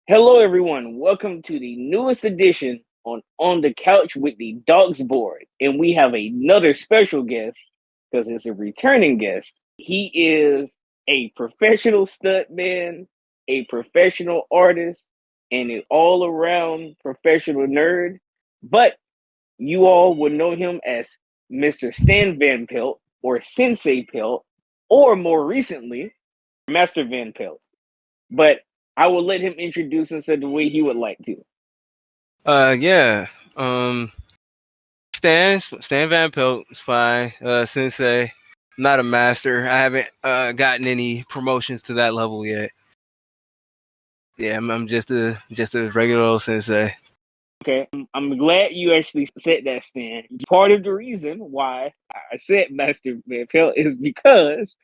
Hello, everyone. Welcome to the newest edition on the Couch with the Dogs Board, and we have another special guest because it's a returning guest. He is a professional stuntman, a professional artist, and an all-around professional nerd. But you all would know him as Mr. Stan Van Pelt or Sensei Pelt, or more recently, Master Van Pelt. But I will let him introduce himself the way he would like to. Yeah. Um, Stan Van Pelt is fine. Sensei, not a master. I haven't gotten any promotions to that level yet. Yeah, I'm just a regular old sensei. Okay, I'm glad you actually said that, Stan. Part of the reason why I said Master Van Pelt is because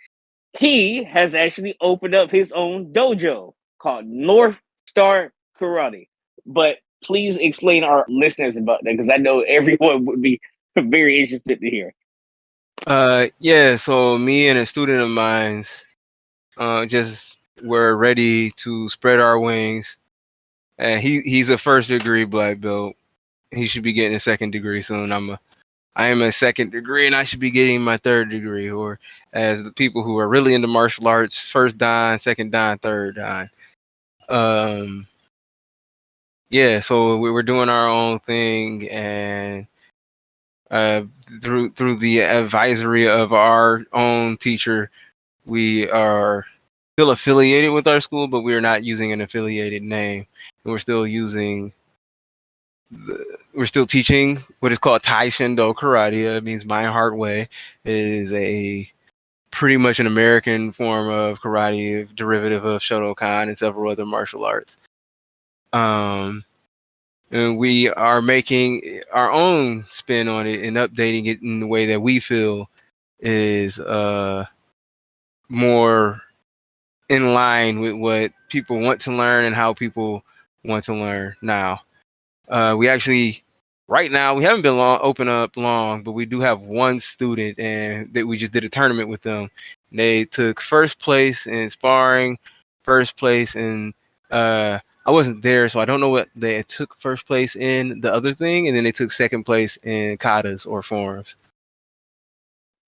he has actually opened up his own dojo called North Star Karate. But please explain our listeners about that because I know everyone would be very interested to hear. Yeah. So me and a student of mine's just were ready to spread our wings. And he's a first degree black belt. He should be getting a second degree soon. I am a second degree, and I should be getting my third degree, or as the people who are really into martial arts, first dan, second dan, third dan. Um, yeah, so we were doing our own thing, and uh, through the advisory of our own teacher, we are still affiliated with our school, but we are not using an affiliated name. And we're still teaching what is called Tai Shindo Karate. It means my heart way. It is a pretty much an American form of karate, derivative of Shotokan and several other martial arts. And we are making our own spin on it and updating it in the way that we feel is more in line with what people want to learn and how people want to learn now. We actually, right now, we haven't been open up long, but we do have one student, and that we just did a tournament with them. They took first place in sparring, first place in. I wasn't there, so I don't know what they took first place in the other thing, and then they took second place in katas or forms.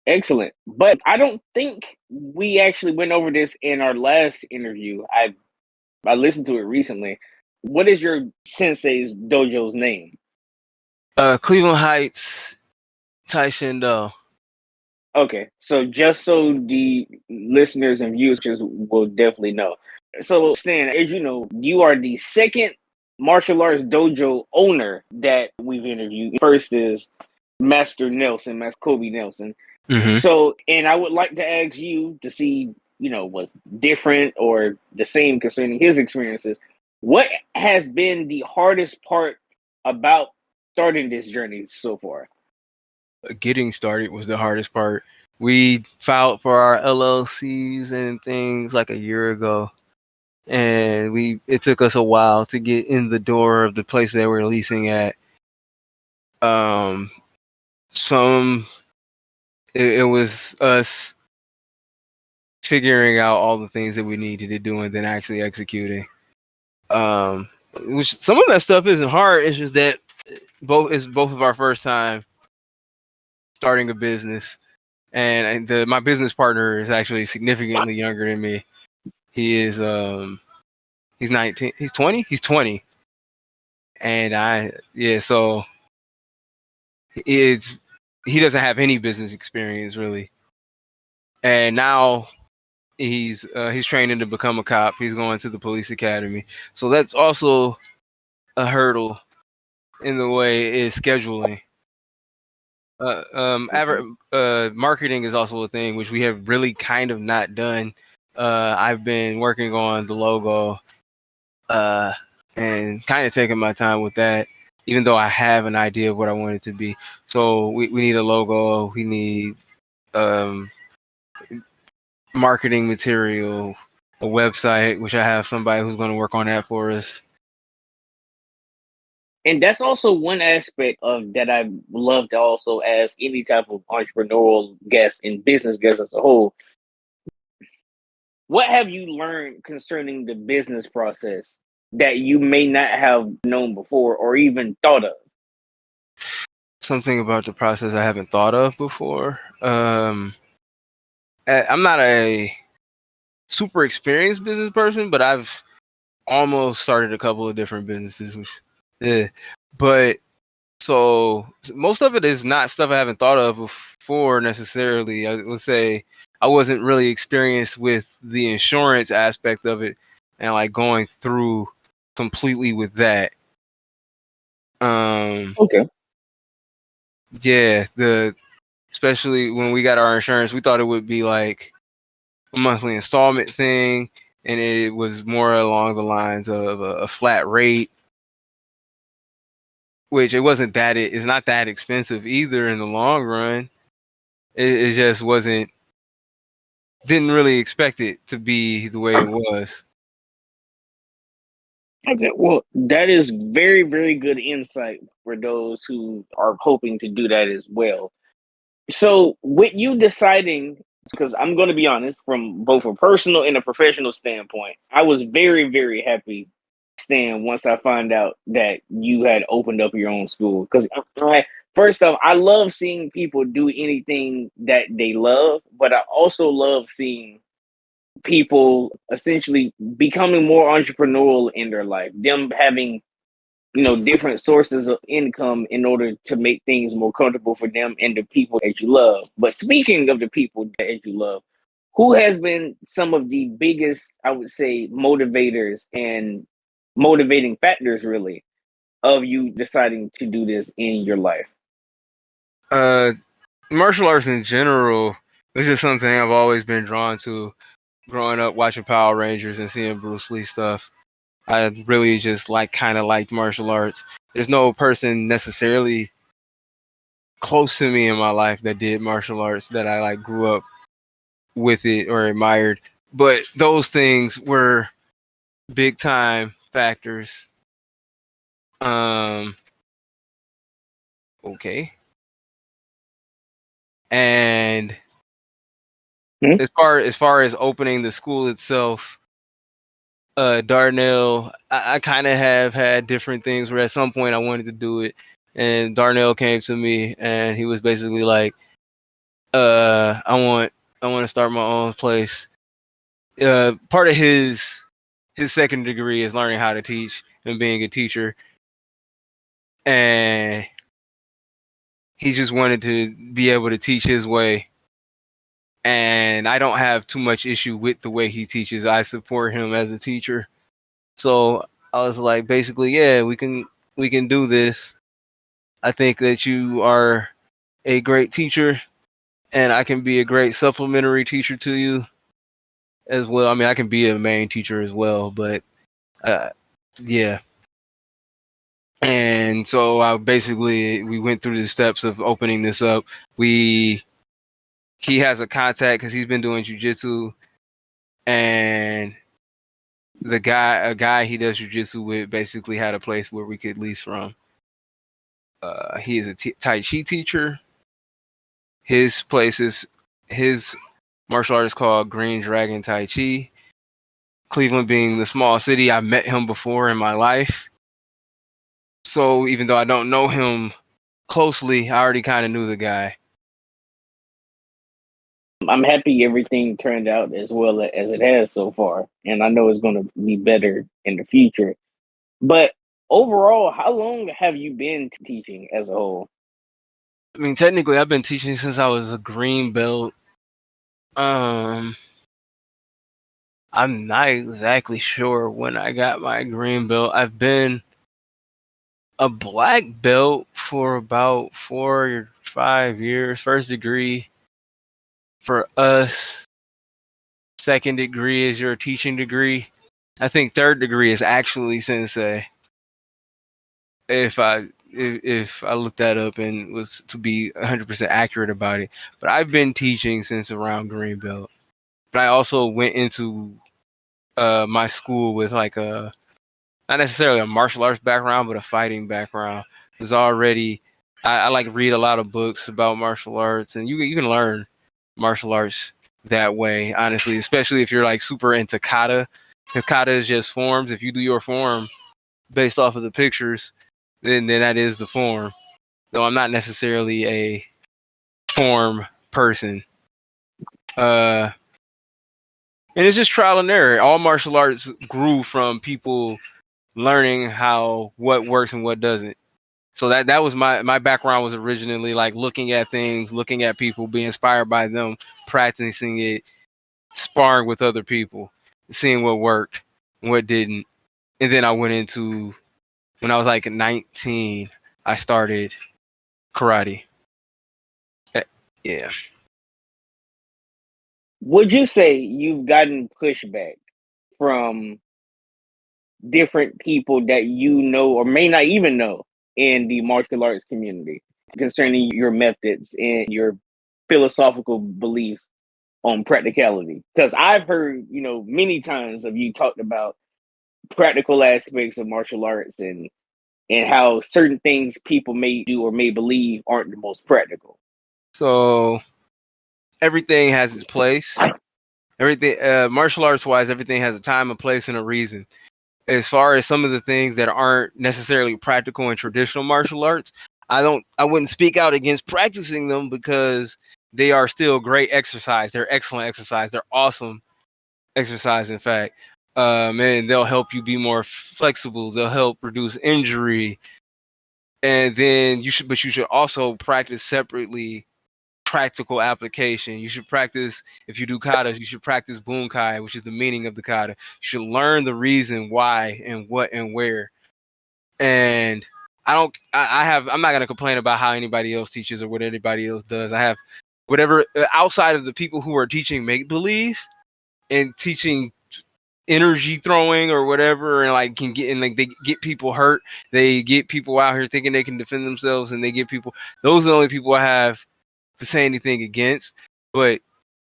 Excellent. But I don't think we actually went over this in our last interview. I listened to it recently. What is your sensei's dojo's name? Cleveland Heights Taekwondo. Okay, so just so the listeners and viewers will definitely know. So, Stan, as you know, you are the second martial arts dojo owner that we've interviewed. First is Master Nelson, Master Kobe Nelson. Mm-hmm. So, and I would like to ask you to see, what's different or the same concerning his experiences. What has been the hardest part about starting this journey so far? Getting started was the hardest part. We filed for our LLCs and things like a year ago, and it took us a while to get in the door of the place that we're leasing at. Um, some it was us figuring out all the things that we needed to do and then actually executing. Which some of that stuff isn't hard. It's just that both of our first time starting a business, and my business partner is actually significantly younger than me. He is he's 19. He's 20. He's 20, and so it's he doesn't have any business experience really, and now he's training to become a cop. He's going to the police academy, so that's also a hurdle in the way is scheduling. Marketing is also a thing which we have really kind of not done. I've been working on the logo uh, and kind of taking my time with that, even though I have an idea of what I want it to be. So we need a logo, we need um, marketing material, a website, which I have somebody who's going to work on that for us. And that's also one aspect of that I love to also ask any type of entrepreneurial guest and business guest as a whole. What have you learned concerning the business process that you may not have known before or even thought of? Something about the process I haven't thought of before. I'm not a super experienced business person, but I've almost started a couple of different businesses. Yeah. But so most of it is not stuff I haven't thought of before necessarily. I would say I wasn't really experienced with the insurance aspect of it and like going through completely with that. Okay. Yeah, especially when we got our insurance, we thought it would be like a monthly installment thing, and it was more along the lines of a flat rate, which it wasn't that it's not that expensive either in the long run. It just wasn't, didn't really expect it to be the way it was. Okay, well, that is very, very good insight for those who are hoping to do that as well. So, with you deciding, because I'm going to be honest, from both a personal and a professional standpoint, I was very, very happy, Stan, once I found out that you had opened up your own school. Because first off, I love seeing people do anything that they love, but I also love seeing people essentially becoming more entrepreneurial in their life, them having different sources of income in order to make things more comfortable for them and the people that you love. But speaking of the people that you love, who has been some of the biggest, I would say, motivators and motivating factors really of you deciding to do this in your life? Uh, Martial arts in general is just something I've always been drawn to. Growing up watching Power Rangers and seeing Bruce Lee stuff, I really just kind of liked martial arts. There's no person necessarily close to me in my life that did martial arts that I grew up with it or admired, but those things were big time factors. Um, okay. And Hmm? as far as opening the school itself, Darnell, I kind of have had different things where at some point I wanted to do it, and Darnell came to me and he was basically like, I want to start my own place. Part of his second degree is learning how to teach and being a teacher, and he just wanted to be able to teach his way. And I don't have too much issue with the way he teaches. I support him as a teacher. So I was like, basically, yeah, we can do this. I think that you are a great teacher, and I can be a great supplementary teacher to you as well. I mean, I can be a main teacher as well, but uh, yeah. And so we went through the steps of opening this up. He has a contact because he's been doing jujitsu, and a guy he does jujitsu with, basically had a place where we could lease from. He is a Tai Chi teacher. His martial art is called Green Dragon Tai Chi. Cleveland being the small city, I met him before in my life. So even though I don't know him closely, I already kind of knew the guy. I'm happy everything turned out as well as it has so far, and I know it's going to be better in the future. But overall, how long have you been teaching as a whole? I mean, technically, I've been teaching since I was a green belt. Um, I'm not exactly sure when I got my green belt. I've been a black belt for about 4 or 5 years. First degree for us. Second degree is your teaching degree. I think third degree is actually sensei. If I looked that up and was to be 100% accurate about it, but I've been teaching since around green belt. But I also went into my school with not necessarily a martial arts background, but a fighting background. There's already I like read a lot of books about martial arts, and you can learn martial arts that way. Honestly, especially if you're super into kata, The kata is just forms. If you do your form based off of the pictures, then that is the form. Though I'm not necessarily a form person. And it's just trial and error. All martial arts grew from people learning what works and what doesn't. So that was my background, was originally like looking at things, looking at people, being inspired by them, practicing it, sparring with other people, seeing what worked and what didn't. And then I went into, when I was like 19, I started karate. Yeah. Would you say you've gotten pushback from different people that you know or may not even know in the martial arts community concerning your methods and your philosophical beliefs on practicality? Because I've heard, many times of you talked about practical aspects of martial arts and how certain things people may do or may believe aren't the most practical. So everything has its place. Everything, martial arts wise, everything has a time, a place, and a reason. As far as some of the things that aren't necessarily practical in traditional martial arts, I wouldn't speak out against practicing them, because they are still great exercise. They're excellent exercise. They're awesome exercise, in fact. And they'll help you be more flexible. They'll help reduce injury. And then you should also practice separately practical application. You should practice, if you do kata, you should practice bunkai, which is the meaning of the kata. You should learn the reason why and what and where. And I'm not going to complain about how anybody else teaches or what anybody else does. I have whatever, outside of the people who are teaching make believe and teaching energy throwing or whatever, and like they get people hurt. They get people out here thinking they can defend themselves, and they get people. Those are the only people I have to say anything against. But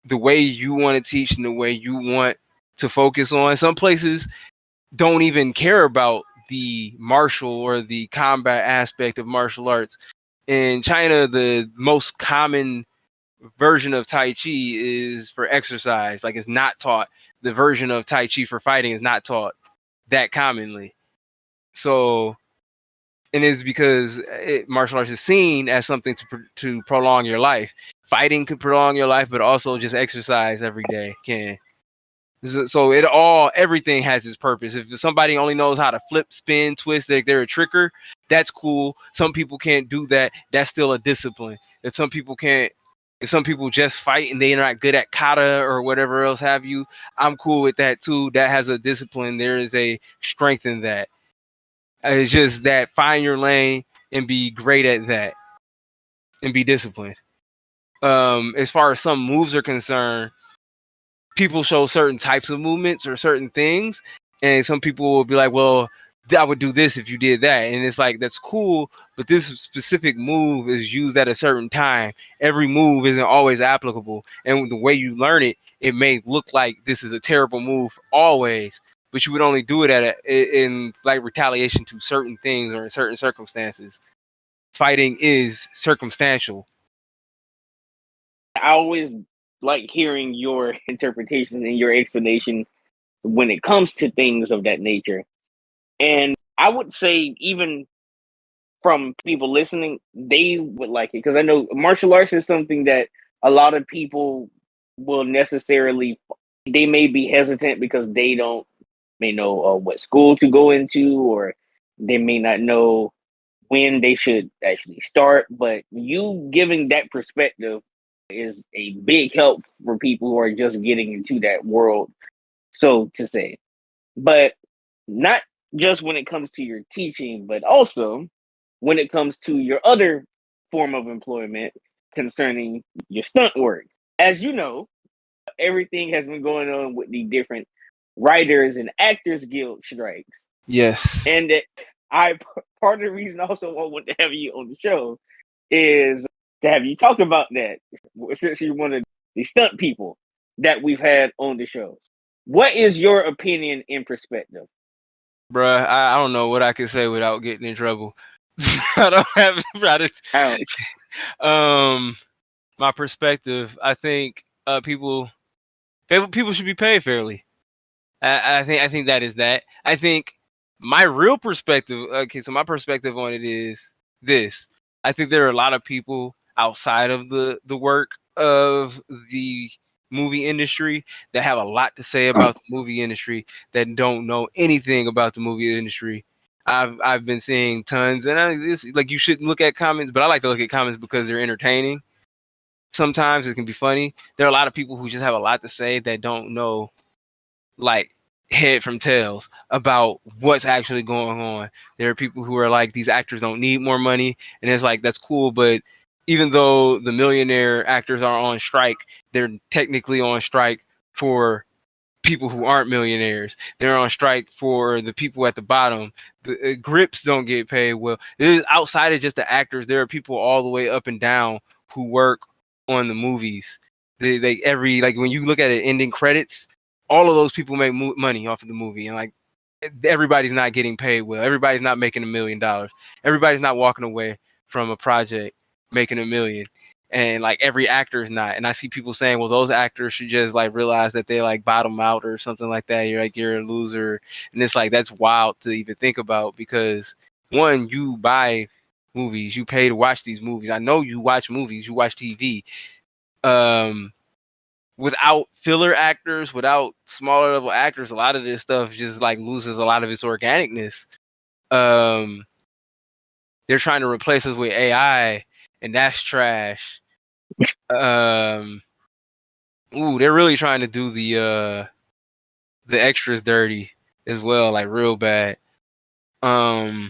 the way you want to teach and the way you want to focus on, some places don't even care about the martial or the combat aspect of martial arts. In China, the most common version of Tai Chi is for exercise. Like, it's not taught. The version of Tai Chi for fighting is not taught that commonly. So, and it's because martial arts is seen as something to prolong your life. Fighting could prolong your life, but also just exercise every day can. So everything has its purpose. If somebody only knows how to flip, spin, twist, they're a tricker, that's cool. Some people can't do that. That's still a discipline. If some people just fight and they're not good at kata or whatever else have you, I'm cool with that too. That has a discipline. There is a strength in that. It's just that find your lane and be great at that and be disciplined. As far as some moves are concerned, people show certain types of movements or certain things, and some people will be like, well, I would do this if you did that. And it's like, that's cool, but this specific move is used at a certain time. Every move isn't always applicable. And the way you learn it, it may look like this is a terrible move always, but you would only do it in like retaliation to certain things or in certain circumstances. Fighting is circumstantial. I always like hearing your interpretation and your explanation when it comes to things of that nature. And I would say, even from people listening, they would like it, because I know martial arts is something that a lot of people will necessarily, they may be hesitant because they may know what school to go into, or they may not know when they should actually start. But you giving that perspective is a big help for people who are just getting into that world, so to say. But not just when it comes to your teaching, but also when it comes to your other form of employment concerning your stunt work. As you know, everything has been going on with the different writers and actors guild strikes. Yes. And part of the reason also I want to have you on the show is to have you talk about that, since you're one of the stunt people that we've had on the show. What is your opinion and perspective? Bruh, I don't know what I can say without getting in trouble. I don't have Ouch. My perspective. I think people should be paid fairly. I think that is that. I think my real perspective. Okay, so my perspective on it is this. I think there are a lot of people outside of the work of the movie industry that have a lot to say about the movie industry that don't know anything about the movie industry. I've been seeing tons, and it's like you shouldn't look at comments, but I like to look at comments because they're entertaining. Sometimes it can be funny. There are a lot of people who just have a lot to say that don't know like head from tails about what's actually going on. There are people who are like, these actors don't need more money, and it's like, that's cool, but even though the millionaire actors are on strike, they're technically on strike for people who aren't millionaires. They're on strike for the people at the bottom. The grips don't get paid well. There's, outside of just the actors, there are people all the way up and down who work on the movies. They every, like, when you look at it, ending credits, all of those people make money off of the movie, and like everybody's not getting paid well. Everybody's not making $1 million. Everybody's not walking away from a project making $1 million. And like every actor is not. And I see people saying, well, those actors should just like realize that they like bottom out or something like that. You're like, you're a loser. And it's like, that's wild to even think about, because one, you buy movies, you pay to watch these movies. I know you watch movies, you watch TV. Without filler actors, without smaller level actors, a lot of this stuff just like loses a lot of its organicness. They're trying to replace us with AI, and that's trash. They're really trying to do the extras dirty as well, like real bad. Yeah,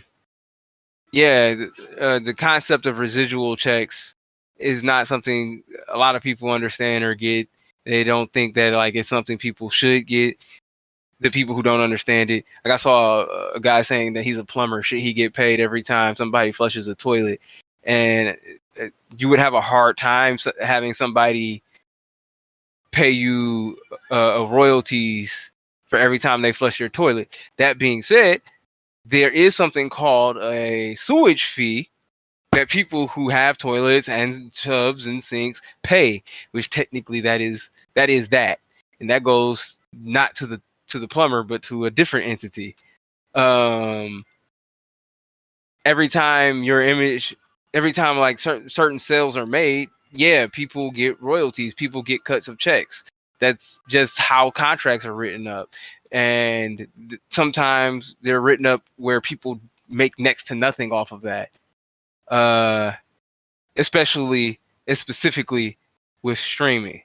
the concept of residual checks is not something a lot of people understand or get. They don't think that like it's something people should get. The people who don't understand it, like I saw a guy saying that he's a plumber. Should he get paid every time somebody flushes a toilet? And you would have a hard time having somebody pay you royalties for every time they flush your toilet. That being said, there is something called a sewage fee that people who have toilets and tubs and sinks pay, which technically that is that, and that goes not to the plumber but to a different entity. Every time like certain sales are made, yeah, people get royalties, people get cuts of checks. That's just how contracts are written up. And sometimes they're written up where people make next to nothing off of that. Especially and specifically with streaming.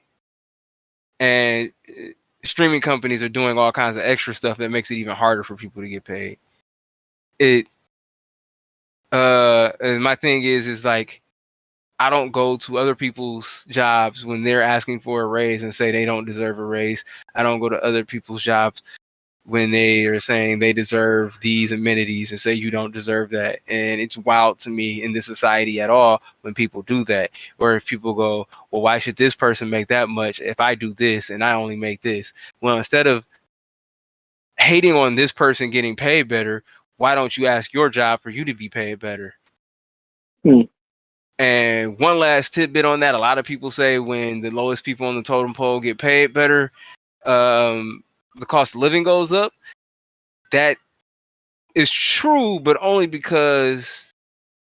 And streaming companies are doing all kinds of extra stuff that makes it even harder for people to get paid. And my thing is like, I don't go to other people's jobs when they're asking for a raise and say they don't deserve a raise. I don't go to other people's jobs when they are saying they deserve these amenities and say you don't deserve that. And it's wild to me in this society at all when people do that. Or if people go, well, why should this person make that much if I do this and I only make this? Well, instead of hating on this person getting paid better, why don't you ask your job for you to be paid better? And one last tidbit on that, a lot of people say when the lowest people on the totem pole get paid better, the cost of living goes up. That is true, but only because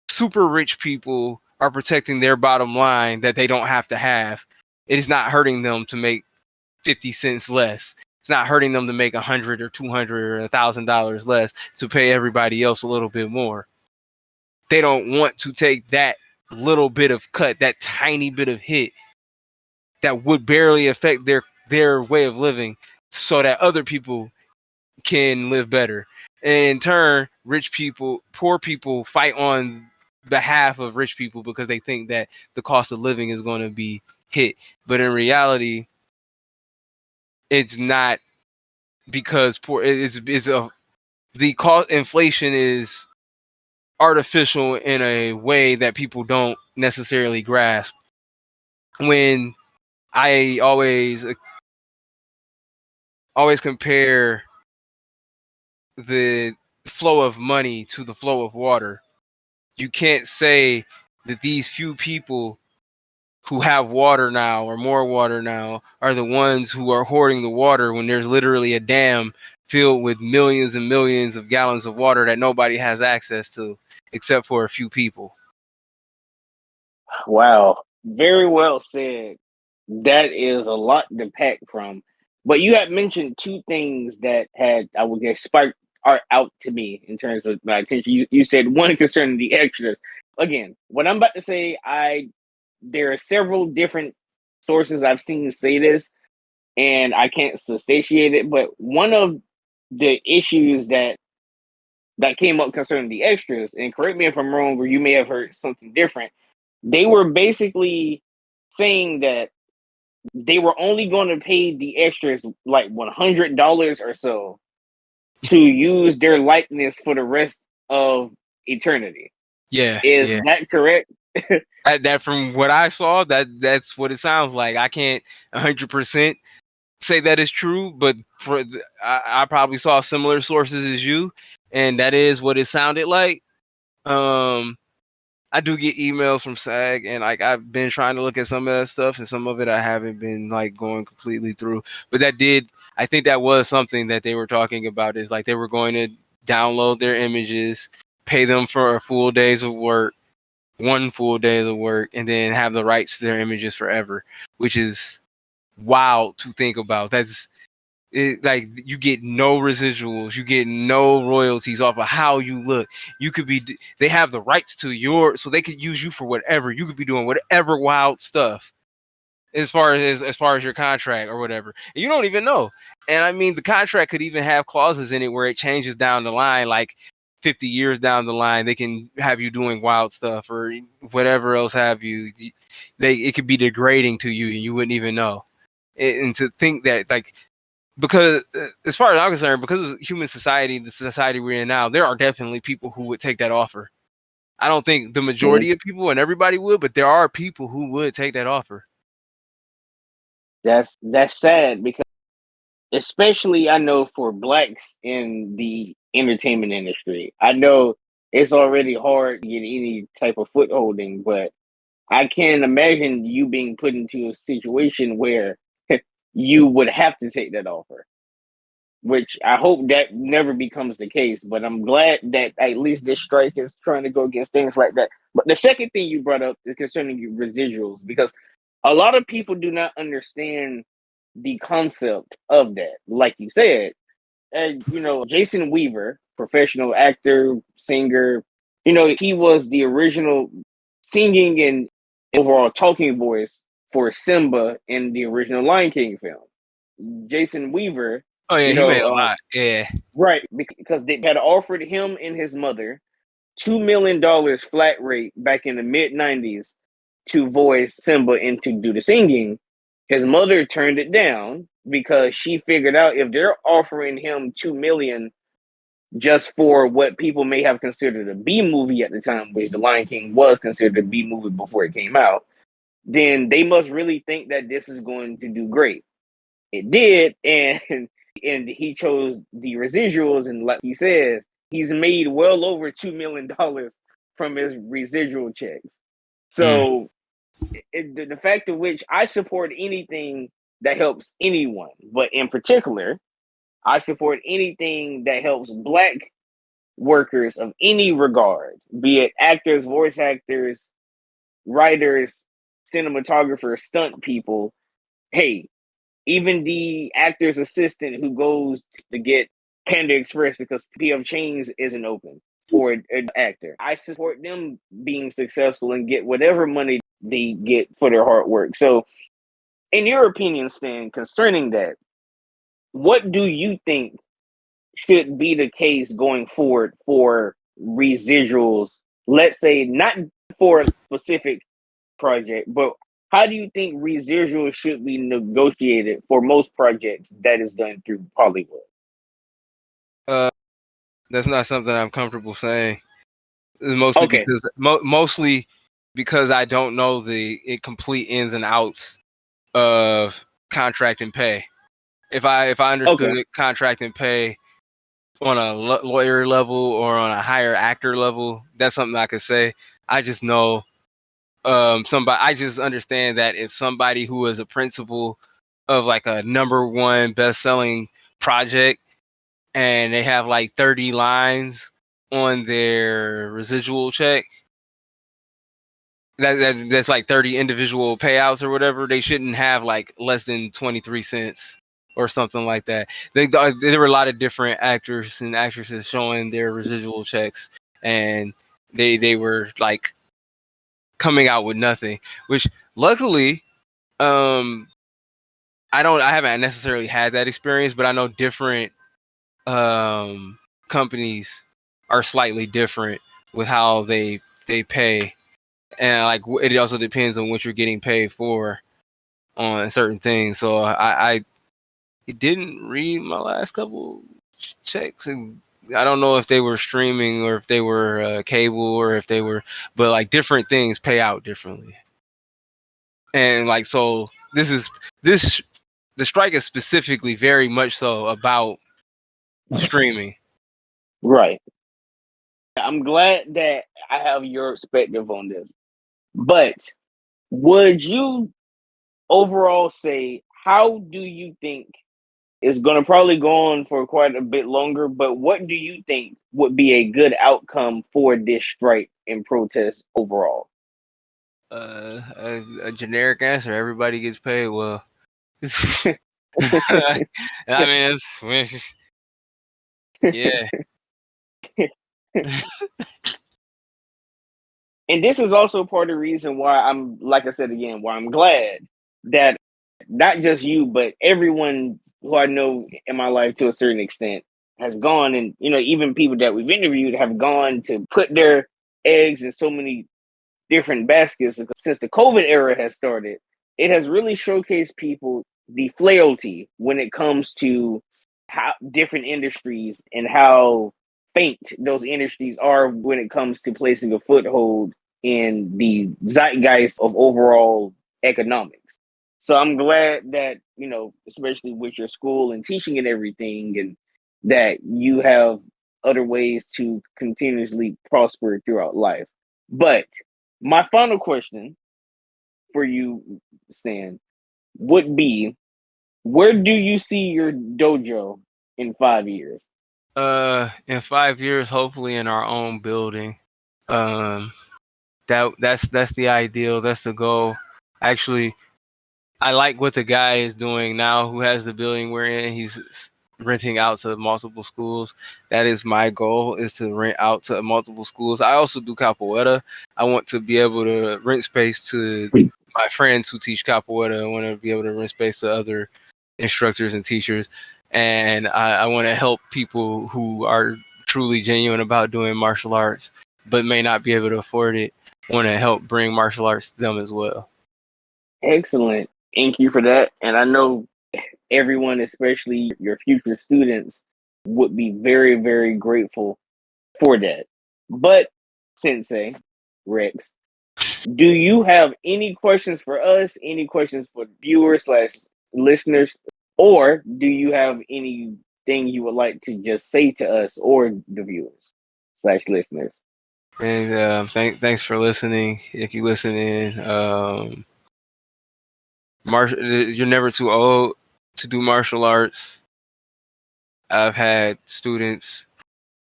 super rich people are protecting their bottom line that they don't have to have. It is not hurting them to make 50 cents less. It's not hurting them to make $100 or $200 or $1,000 less to pay everybody else a little bit more. They don't want to take that little bit of cut, that tiny bit of hit that would barely affect their way of living, so that other people can live better. And in turn, poor people fight on behalf of rich people because they think that the cost of living is going to be hit. But in reality, it's not, because the cost inflation is artificial in a way that people don't necessarily grasp. When I always compare the flow of money to the flow of water. You can't say that these few people who have water now or more water now are the ones who are hoarding the water when there's literally a dam filled with millions and millions of gallons of water that nobody has access to except for a few people. Wow. Very well said. That is a lot to pack from. But you had mentioned two things that had, I would guess, sparked art out to me in terms of my attention. You said one concerning the extras. Again, what I'm about to say, there are several different sources I've seen say this, and I can't substantiate it. But one of the issues that came up concerning the extras, and correct me if I'm wrong, or you may have heard something different. They were basically saying that they were only going to pay the extras like $100 or so to use their likeness for the rest of eternity. Yeah, Is yeah. that correct? That from what I saw, that's what it sounds like. I can't 100% say that is true, but I probably saw similar sources as you, and that is what it sounded like. I do get emails from SAG, and like I've been trying to look at some of that stuff, and some of it I haven't been like going completely through. But I think that was something that they were talking about. Is like they were going to download their images, pay them for a full days of work, one full day of work, and then have the rights to their images forever, which is wild to think about. Like you get no residuals, you get no royalties off of how you look. They have the rights to so they could use you for whatever. You could be doing whatever wild stuff as far as your contract or whatever. And you don't even know. And I mean, the contract could even have clauses in it where it changes down the line, like 50 years down the line, they can have you doing wild stuff or whatever else have you. It could be degrading to you and you wouldn't even know. And to think that, like, because as far as I'm concerned, because of human society, the society we're in now, there are definitely people who would take that offer. I don't think the majority of people and everybody would, but there are people who would take that offer. That's sad because especially I know for blacks in the entertainment industry. I know it's already hard to get any type of footholding, but I can't imagine you being put into a situation where you would have to take that offer. Which I hope that never becomes the case, but I'm glad that at least this strike is trying to go against things like that. But the second thing you brought up is concerning residuals, because a lot of people do not understand the concept of that. Like you said, Jason Weaver, professional actor, singer, he was the original singing and overall talking voice for Simba in the original Lion King film. Jason Weaver, Oh yeah, you he made know, a lot. Yeah. right, because they had offered him and his mother $2 million flat rate back in the mid 90s to voice Simba and to do the singing. His mother turned it down because she figured out if they're offering him 2 million just for what people may have considered a B movie at the time, which The Lion King was considered a B movie before it came out, then they must really think that this is going to do great. It did, and he chose the residuals, and like he says, he's made well over $2 million from his residual checks. So the fact of which I support anything that helps anyone, but in particular, I support anything that helps black workers of any regard, be it actors, voice actors, writers, cinematographers, stunt people. Hey, even the actor's assistant who goes to get Panda Express because PF Chang's isn't open for an actor. I support them being successful and get whatever money they get for their hard work. So, in your opinion, Stan, concerning that, what do you think should be the case going forward for residuals? Let's say not for a specific project, but how do you think residuals should be negotiated for most projects that is done through Hollywood? Uh, that's not something I'm comfortable saying. It's Okay. mostly because I don't know the complete ins and outs of contract and pay. If I understood Okay. it, contract and pay on a lawyer level or on a higher actor level, that's something I could say. I just know somebody. I just understand that if somebody who is a principal of like a #1 best-selling project and they have like 30 lines on their residual check, that's like 30 individual payouts or whatever, they shouldn't have like less than 23 cents or something like that. There were a lot of different actors and actresses showing their residual checks, and they were like coming out with nothing, which luckily, I haven't necessarily had that experience, but I know different companies are slightly different with how they pay, and like it also depends on what you're getting paid for on certain things. So I didn't read my last couple checks, and I don't know if they were streaming or if they were cable or if they were, but like different things pay out differently. And like, so this the strike is specifically very much so about streaming. Right. I'm glad that I have your perspective on this. But would you overall say, how do you think it's going to probably go on for quite a bit longer, but what do you think would be a good outcome for this strike and protest overall? A generic answer: everybody gets paid well. I mean, yeah. And this is also part of the reason why I'm, like I said again, why I'm glad that not just you, but everyone who I know in my life to a certain extent has gone, and even people that we've interviewed have gone to put their eggs in so many different baskets. Since the COVID era has started, it has really showcased people the frailty when it comes to how different industries and how faint those industries are when it comes to placing a foothold in the zeitgeist of overall economics. So I'm glad that, especially with your school and teaching and everything, and that you have other ways to continuously prosper throughout life. But my final question for you, Stan, would be, where do you see your dojo in 5 years? In 5 years, hopefully in our own building. That's the ideal. That's the goal. Actually, I like what the guy is doing now who has the building we're in. He's renting out to multiple schools. That is my goal, is to rent out to multiple schools. I also do capoeira. I want to be able to rent space to my friends who teach capoeira. I want to be able to rent space to other instructors and teachers. And I want to help people who are truly genuine about doing martial arts, but may not be able to afford it. I want to help bring martial arts to them as well. Excellent. Thank you for that. And I know everyone, especially your future students, would be very, very grateful for that. But, Sensei, Rex, do you have any questions for us? Any questions for viewers slash listeners? Or do you have anything you would like to just say to us or the viewers slash listeners? And thanks for listening. If you listen in, you're never too old to do martial arts. I've had students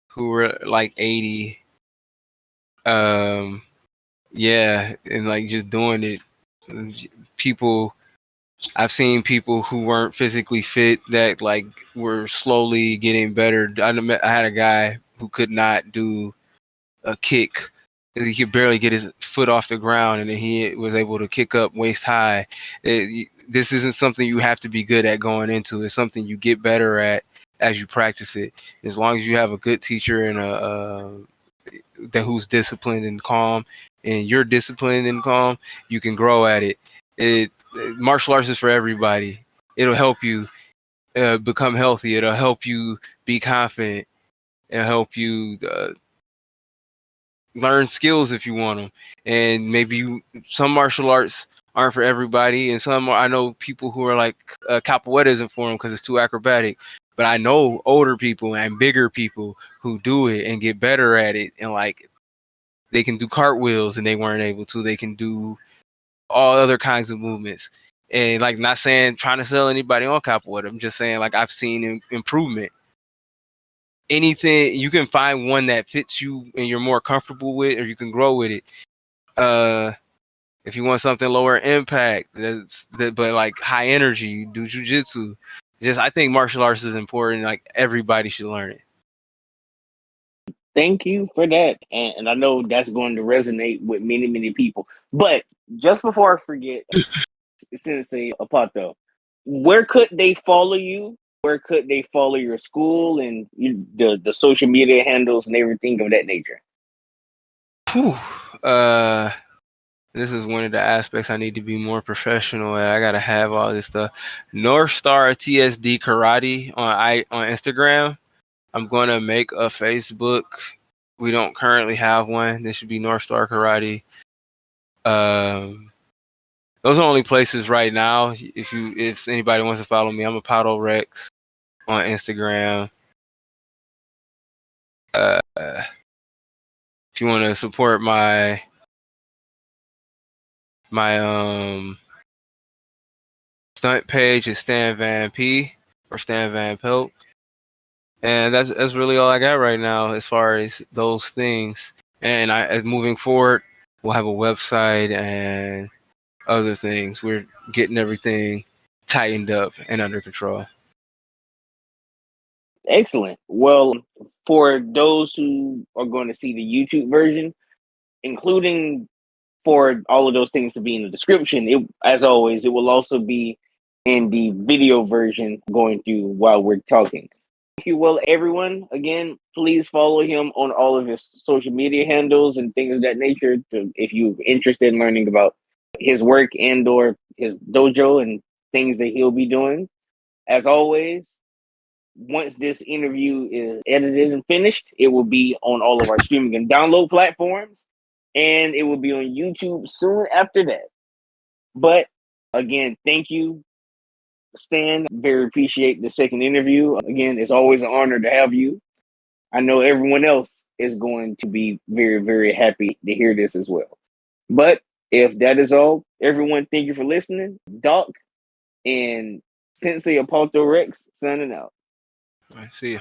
who were like 80, yeah, and like just doing it. People, I've seen people who weren't physically fit that like were slowly getting better. I had a guy who could not do a kick. He could barely get his foot off the ground, and then he was able to kick up waist high. This isn't something you have to be good at going into. It's something you get better at as you practice it. As long as you have a good teacher and who's disciplined and calm, and you're disciplined and calm, you can grow at it. Martial arts is for everybody. It'll help you become healthy. It'll help you be confident. It'll help you learn skills if you want them. And maybe some martial arts aren't for everybody, and I know people who are like capoeira isn't for them because it's too acrobatic. But I know older people and bigger people who do it and get better at it, and like They can do cartwheels and they weren't able to. They can do all other kinds of movements. And like, not saying trying to sell anybody on capoeira. I'm just saying, like, I've seen improvement. Anything you can find one that fits you and you're more comfortable with, or you can grow with it. If you want something lower impact, but like high energy, you do jujitsu. Just, I think martial arts is important. Like, everybody should learn it. Thank you for that. And I know that's going to resonate with many, many people. But just before I forget, Sensei Apato, where could they follow you? Where could they follow your school and the social media handles and everything of that nature? Whew. This is one of the aspects I need to be more professional at. I gotta have all this stuff. North Star TSD Karate on Instagram. I'm gonna make a Facebook. We don't currently have one. This should be North Star Karate. Those are only places right now. If anybody wants to follow me, I'm a Pato Rex on Instagram. If you want to support my stunt page, is Stan Van P or Stan Van Pelt. And that's really all I got right now as far as those things. And moving forward, we'll have a website and other things. We're getting everything tightened up and under control. Excellent. Well, for those who are going to see the YouTube version, including for all of those things to be in the description, as always, it will also be in the video version going through while we're talking. Thank you, well, everyone. Again, please follow him on all of his social media handles and things of that nature if you're interested in learning about his work and or his dojo and things that he'll be doing. As always, once this interview is edited and finished, it will be on all of our streaming and download platforms, and it will be on YouTube soon after that. But again, thank you, Stan. Very appreciate the second interview. Again, it's always an honor to have you. I know everyone else is going to be very, very happy to hear this as well. But if that is all, everyone, thank you for listening. Doc and Sensei Apollo Rex signing out. All right, see ya.